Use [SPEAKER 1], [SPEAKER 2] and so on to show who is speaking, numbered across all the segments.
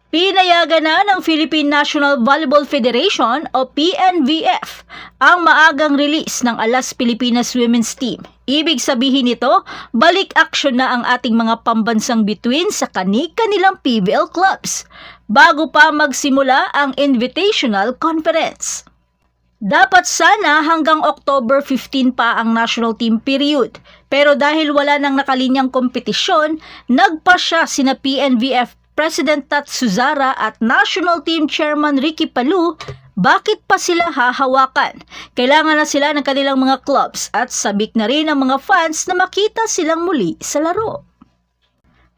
[SPEAKER 1] Pinayagan na ng Philippine National Volleyball Federation o PNVF ang maagang release ng Alas Pilipinas Women's Team. Ibig sabihin nito, balik aksyon na ang ating mga pambansang bituin sa kani-kanilang PBL clubs bago pa magsimula ang Invitational Conference. Dapat sana hanggang October 15 pa ang national team period. Pero dahil wala nang nakalinyang kompetisyon, nagpasya sina PNVF President Tat Suzara at National Team Chairman Ricky Palou, bakit pa sila hahawakan? Kailangan na sila ng kanilang mga clubs at sabik na rin ang mga fans na makita silang muli sa laro.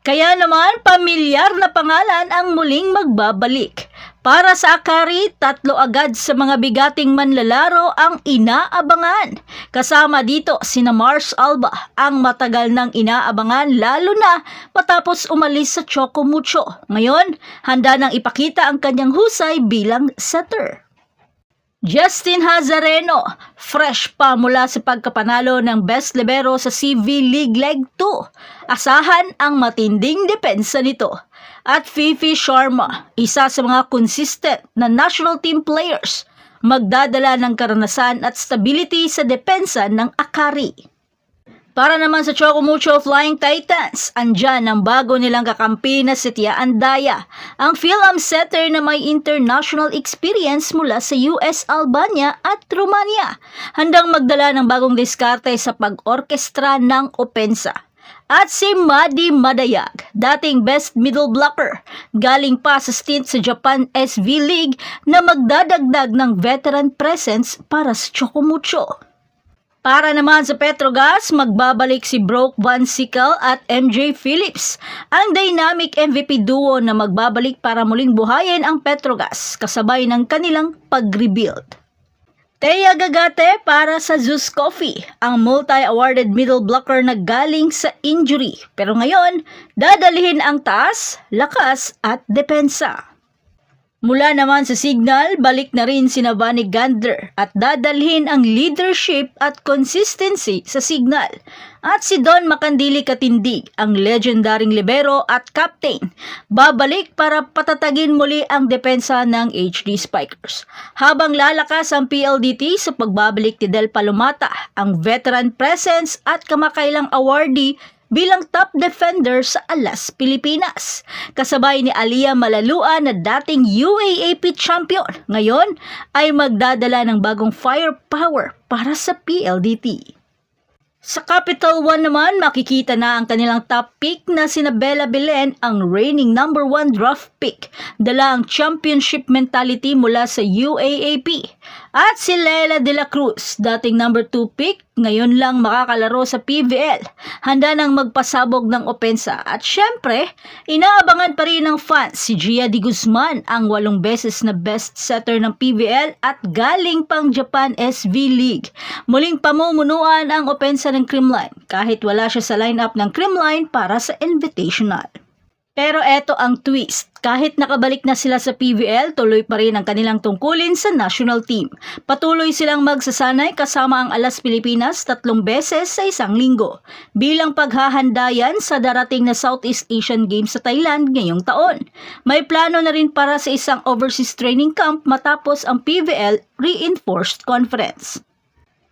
[SPEAKER 1] Kaya naman, pamilyar na pangalan ang muling magbabalik. Para sa Akari, 3 agad sa mga bigating manlalaro ang inaabangan. Kasama dito sina Mars Alba, ang matagal nang inaabangan lalo na matapos umalis sa Choco Mucho. Ngayon, handa nang ipakita ang kanyang husay bilang setter. Justin Hazareno, fresh pa mula sa pagkapanalo ng Best Libero sa CV League Leg 2. Asahan ang matinding depensa nito. At Fifi Sharma, isa sa mga consistent na national team players, magdadala ng karanasan at stability sa depensa ng Akari. Para naman sa Choco Mucho Flying Titans, andyan ang bago nilang kakampi na si Tia Andaya, ang Phil-Am setter na may international experience mula sa US, Albania at Romania. Handang magdala ng bagong diskarte sa pag-orkestra ng opensa. At si Madi Madayag, dating best middle blocker, galing pa sa stint sa Japan SV League na magdadagdag ng veteran presence para sa Choco Mucho. Para naman sa Petrogas, magbabalik si Brock Van Sickle at MJ Phillips, ang dynamic MVP duo na magbabalik para muling buhayin ang Petrogas kasabay ng kanilang pag-rebuild. Thea Gagate para sa Zeus Coffee, ang multi-awarded middle blocker na galing sa injury. Pero ngayon, dadalhin ang taas, lakas at depensa. Mula naman sa Signal, balik na rin si Navani Gandler at dadalhin ang leadership at consistency sa Signal. At si Don Macandili Katindig, ang legendaring libero at captain, babalik para patatagin muli ang depensa ng HD Spikers. Habang lalakas ang PLDT sa pagbabalik ni Del Palomata, ang veteran presence at kamakailang awardee bilang top defender sa Alas Pilipinas. Kasabay ni Alia Malalua na dating UAAP champion, ngayon ay magdadala ng bagong firepower para sa PLDT. Sa Capital One naman, makikita na ang kanilang top pick na sina Bella Belen, ang reigning number 1 draft pick. Dala ang championship mentality mula sa UAAP. At si Lela de la Cruz, dating number 2 pick, ngayon lang makakalaro sa PVL. Handa nang magpasabog ng opensa. At syempre, inaabangan pa rin ng fans si Gia Di Guzman, ang 8 beses na best setter ng PVL at galing pang Japan SV League. Muling pamumunuan ang opensa ng Creamline kahit wala siya sa lineup ng Creamline para sa Invitational. Pero eto ang twist, kahit nakabalik na sila sa PVL, tuloy pa rin ang kanilang tungkulin sa national team. Patuloy silang magsasanay kasama ang Alas Pilipinas 3 beses sa isang linggo, bilang paghahanda yan sa darating na Southeast Asian Games sa Thailand ngayong taon. May plano na rin para sa isang overseas training camp matapos ang PVL Reinforced Conference.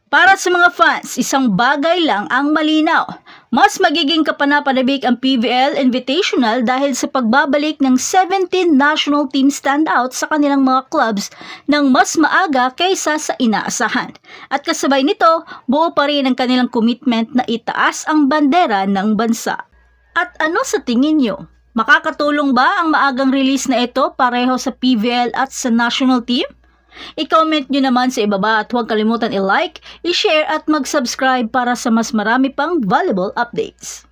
[SPEAKER 1] Para sa mga fans, isang bagay lang ang malinaw. Mas magiging kapanapanabik ang PVL Invitational dahil sa pagbabalik ng 17 national team standouts sa kanilang mga clubs ng mas maaga kaysa sa inaasahan. At kasabay nito, buo pa rin ang kanilang commitment na itaas ang bandera ng bansa. At ano sa tingin nyo? Makakatulong ba ang maagang release na ito pareho sa PVL at sa national team? I-comment nyo naman sa ibaba at huwag kalimutan i-like, i-share at mag-subscribe para sa mas marami pang volleyball updates.